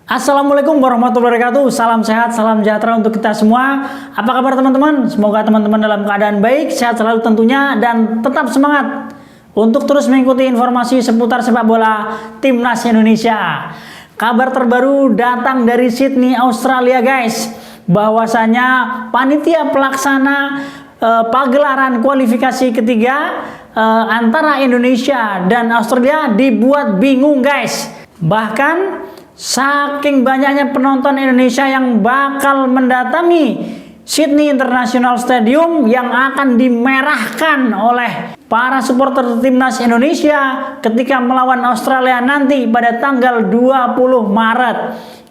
Assalamualaikum warahmatullahi wabarakatuh. Salam sehat, salam sejahtera untuk kita semua. Apa kabar teman-teman? Semoga teman-teman dalam keadaan baik, sehat selalu tentunya, dan tetap semangat untuk terus mengikuti informasi seputar sepak bola Timnas Indonesia. Kabar terbaru datang dari Sydney, Australia guys. Bahwasanya panitia pelaksana pagelaran kualifikasi ketiga antara Indonesia dan Australia dibuat bingung guys. Bahkan saking banyaknya penonton Indonesia yang bakal mendatangi Sydney International Stadium yang akan dimerahkan oleh para supporter Timnas Indonesia ketika melawan Australia nanti pada tanggal 20 Maret.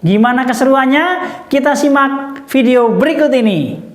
Gimana keseruannya? Kita simak video berikut ini.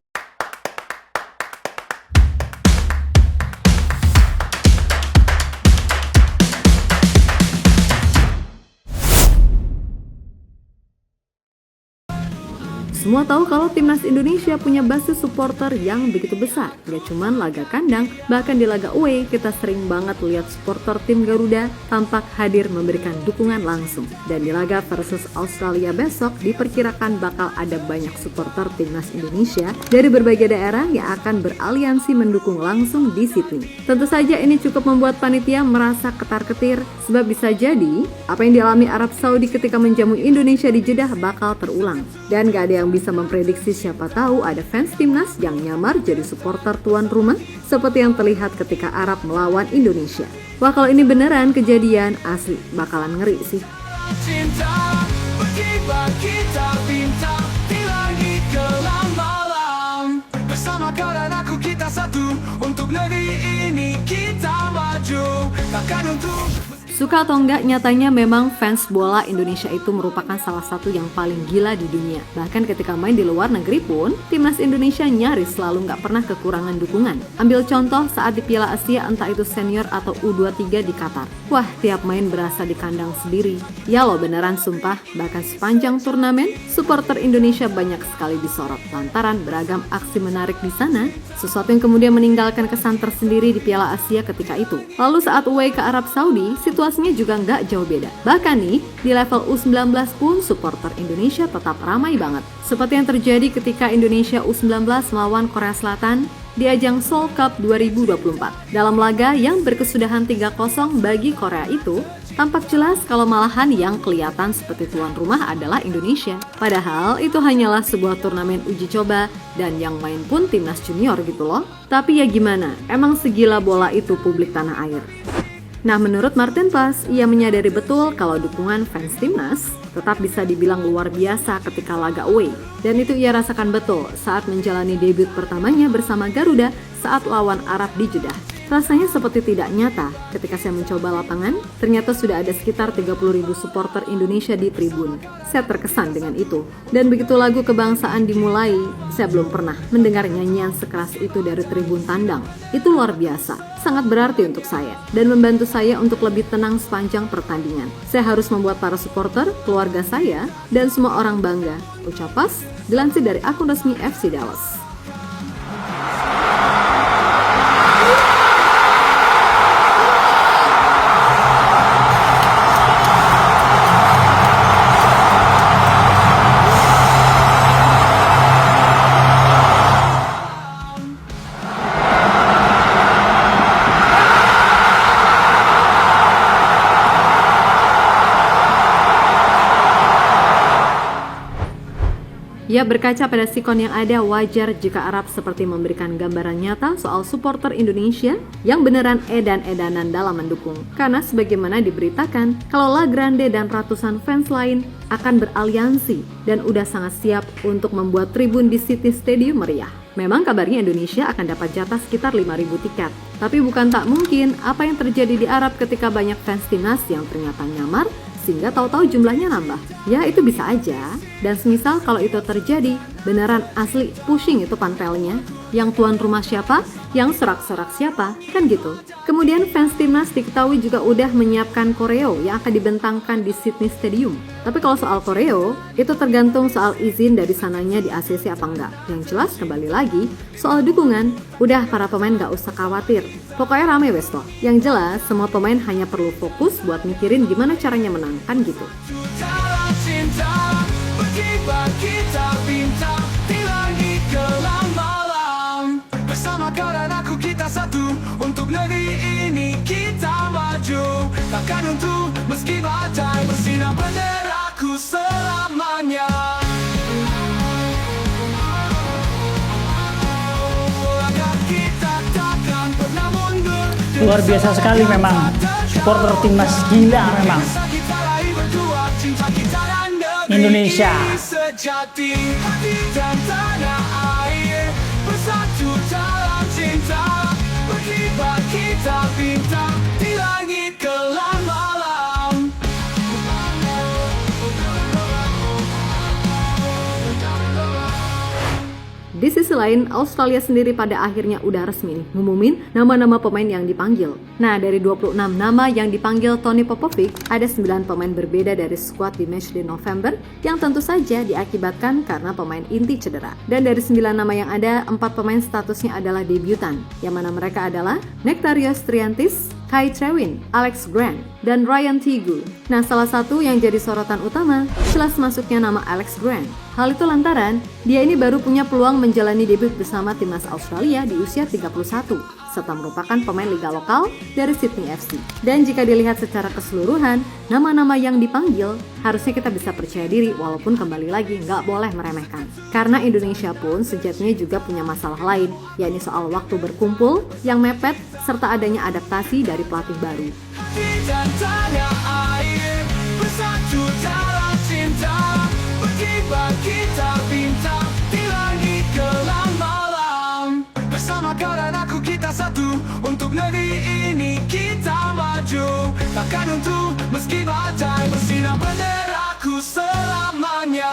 Semua tahu kalau Timnas Indonesia punya basis supporter yang begitu besar. Gak cuman laga kandang, bahkan di laga away kita sering banget lihat supporter tim Garuda tampak hadir memberikan dukungan langsung. Dan di laga versus Australia besok diperkirakan bakal ada banyak supporter Timnas Indonesia dari berbagai daerah yang akan beraliansi mendukung langsung di Sydney. Tentu saja ini cukup membuat panitia merasa ketar-ketir sebab bisa jadi apa yang dialami Arab Saudi ketika menjamu Indonesia di Jeddah bakal terulang. Dan gak ada yang bisa memprediksi, siapa tahu ada fans Timnas yang nyamar jadi supporter tuan rumah seperti yang terlihat ketika Arab melawan Indonesia. Wah, kalau ini beneran kejadian, asli bakalan ngeri sih. Cinta, berkibar kita bintang di langit kelam malam. Bersama kau dan aku kita satu, untuk negeri ini kita maju. Takkan untuk Suka atau enggak, nyatanya memang fans bola Indonesia itu merupakan salah satu yang paling gila di dunia. Bahkan ketika main di luar negeri pun, Timnas Indonesia nyaris selalu nggak pernah kekurangan dukungan. Ambil contoh saat di Piala Asia, entah itu senior atau U23 di Qatar. Wah, tiap main berasa di kandang sendiri. Ya loh, beneran sumpah, bahkan sepanjang turnamen, supporter Indonesia banyak sekali disorot lantaran beragam aksi menarik di sana, sesuatu yang kemudian meninggalkan kesan tersendiri di Piala Asia ketika itu. Lalu saat away ke Arab Saudi, situasinya juga nggak jauh beda. Bahkan nih, di level U19 pun supporter Indonesia tetap ramai banget. Seperti yang terjadi ketika Indonesia U19 melawan Korea Selatan di ajang Seoul Cup 2024. Dalam laga yang berkesudahan 3-0 bagi Korea itu, tampak jelas kalau malahan yang kelihatan seperti tuan rumah adalah Indonesia. Padahal itu hanyalah sebuah turnamen uji coba dan yang main pun timnas junior gitu loh. Tapi ya gimana, emang segila bola itu publik tanah air. Nah, menurut Martin Paes, ia menyadari betul kalau dukungan fans timnas tetap bisa dibilang luar biasa ketika laga away. Dan itu ia rasakan betul saat menjalani debut pertamanya bersama Garuda saat lawan Arab di Jeddah. Rasanya seperti tidak nyata ketika saya mencoba lapangan, ternyata sudah ada sekitar 30.000 supporter Indonesia di tribun. Saya terkesan dengan itu. Dan begitu lagu kebangsaan dimulai, saya belum pernah mendengar nyanyian sekeras itu dari tribun tandang. Itu luar biasa, sangat berarti untuk saya dan membantu saya untuk lebih tenang sepanjang pertandingan. Saya harus membuat para supporter, keluarga saya, dan semua orang bangga. Ucap Paes, dilansir dari akun resmi FC Dallas. Ya, berkaca pada sikon yang ada, wajar jika Arab seperti memberikan gambaran nyata soal supporter Indonesia yang beneran edan-edanan dalam mendukung. Karena sebagaimana diberitakan, kalau La Grande dan ratusan fans lain akan beraliansi dan udah sangat siap untuk membuat tribun di Sydney Stadium meriah. Memang kabarnya Indonesia akan dapat jatah sekitar 5.000 tiket. Tapi bukan tak mungkin apa yang terjadi di Arab ketika banyak fans timnas yang ternyata nyamar, sehingga tahu-tahu jumlahnya nambah. Ya, itu bisa aja. Dan semisal kalau itu terjadi, beneran asli pushing itu panpelnya. Yang tuan rumah siapa, yang sorak-sorak siapa, kan gitu. Kemudian fans timnas diketahui juga udah menyiapkan koreo yang akan dibentangkan di Sydney Stadium. Tapi kalau soal koreo, itu tergantung soal izin dari sananya di ACC apa enggak. Yang jelas kembali lagi, soal dukungan, udah para pemain gak usah khawatir. Pokoknya rame wes toh. Yang jelas, semua pemain hanya perlu fokus buat mikirin gimana caranya menang, kan gitu. cinta berkibar kita bintang di langit gelap malam. Bersama kau dan aku kita satu, untuk negeri ini kita maju. Takkan runtuh meski badai bersinar benderaku selamanya. Langkah kita takkan pernah mundur. Luar biasa sekali memang, supporter timnas gila memang. Indonesia Sejati hati dan tanah air bersatu dalam cinta, berkibar kita bintang di langit gelap malam. Di sisi lain, Australia sendiri pada akhirnya udah resmi nih ngumumin nama-nama pemain yang dipanggil. Nah, dari 26 nama yang dipanggil Tony Popovic, ada 9 pemain berbeda dari skuad di match di November yang tentu saja diakibatkan karena pemain inti cedera. Dan dari 9 nama yang ada, 4 pemain statusnya adalah debutan, yang mana mereka adalah Nektarios Triantis, Kai Trewin, Alex Grant, dan Ryan Tigu. Nah, salah satu yang jadi sorotan utama jelas masuknya nama Alex Grant. Hal itu lantaran dia ini baru punya peluang menjalani debut bersama timnas Australia di usia 31, serta merupakan pemain liga lokal dari Sydney FC. Dan jika dilihat secara keseluruhan, nama-nama yang dipanggil harusnya kita bisa percaya diri, walaupun kembali lagi nggak boleh meremehkan. Karena Indonesia pun sejatinya juga punya masalah lain, yakni soal waktu berkumpul yang mepet serta adanya adaptasi dari pelatih baru. Dan tanah air bersatu dalam cinta, berkibar kita bintang di langit gelap malam. Bersama kau dan aku kita satu, untuk negeri ini kita maju. Takkan runtuh meski badai bersinar benderaku selamanya.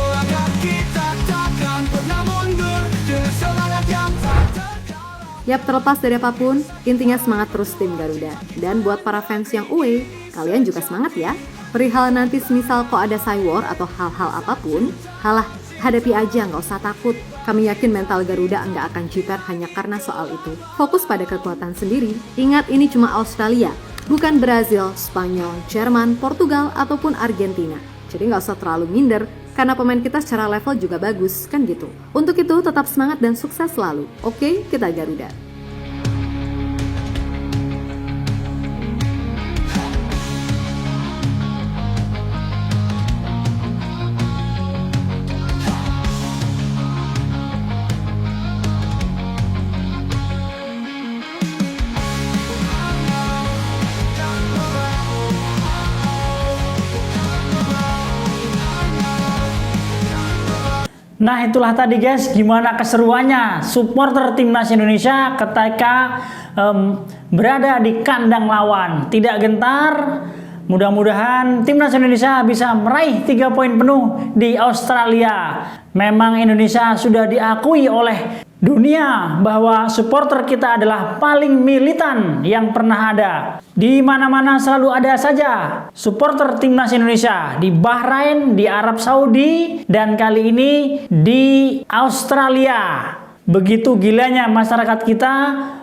Langkah kita takkan pernah mundur dengan semangat yang tak terkala. Yap, terlepas dari apapun, intinya semangat terus tim Garuda. Dan buat para fans yang away, kalian juga semangat ya. Perihal nanti semisal kok ada cywar atau hal-hal apapun, halah, hadapi aja, nggak usah takut. Kami yakin mental Garuda nggak akan jiper hanya karena soal itu. Fokus pada kekuatan sendiri. Ingat, ini cuma Australia, bukan Brazil, Spanyol, Jerman, Portugal, ataupun Argentina. Jadi nggak usah terlalu minder, karena pemain kita secara level juga bagus, kan gitu. Untuk itu tetap semangat dan sukses selalu. Oke, kita Garuda. Nah, itulah tadi guys, gimana keseruannya supporter timnas Indonesia ketika berada di kandang lawan. Tidak gentar, mudah-mudahan timnas Indonesia bisa meraih 3 poin penuh di Australia. Memang Indonesia sudah diakui oleh dunia bahwa supporter kita adalah paling militan yang pernah ada. Di mana-mana selalu ada saja supporter timnas Indonesia, di Bahrain, di Arab Saudi, dan kali ini di Australia. Begitu gilanya masyarakat kita,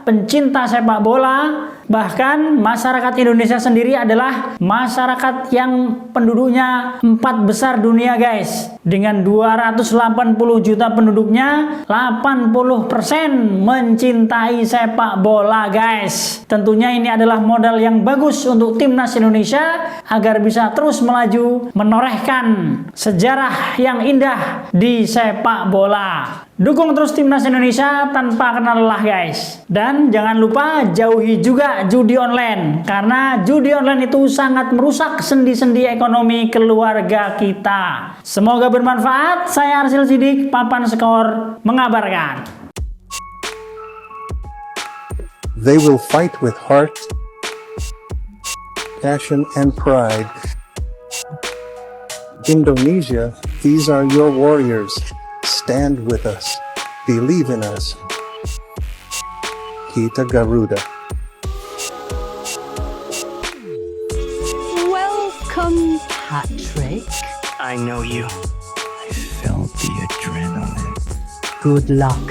pencinta sepak bola. Bahkan masyarakat Indonesia sendiri adalah masyarakat yang penduduknya 4 besar dunia guys. Dengan 280 juta penduduknya, 80% mencintai sepak bola guys. Tentunya ini adalah modal yang bagus untuk timnas Indonesia agar bisa terus melaju, menorehkan sejarah yang indah di sepak bola. Dukung terus timnas Indonesia tanpa kenal lelah guys. Dan jangan lupa jauhi juga judi online, karena judi online itu sangat merusak sendi-sendi ekonomi keluarga kita. Semoga bermanfaat. Saya Arsil Sidik, Papan Skor mengabarkan. They will fight with heart, passion, and pride. Indonesia, these are your warriors. Stand with us. Believe in us. Kita Garuda. Welcome, Patrick. I know you. I felt the adrenaline. Good luck.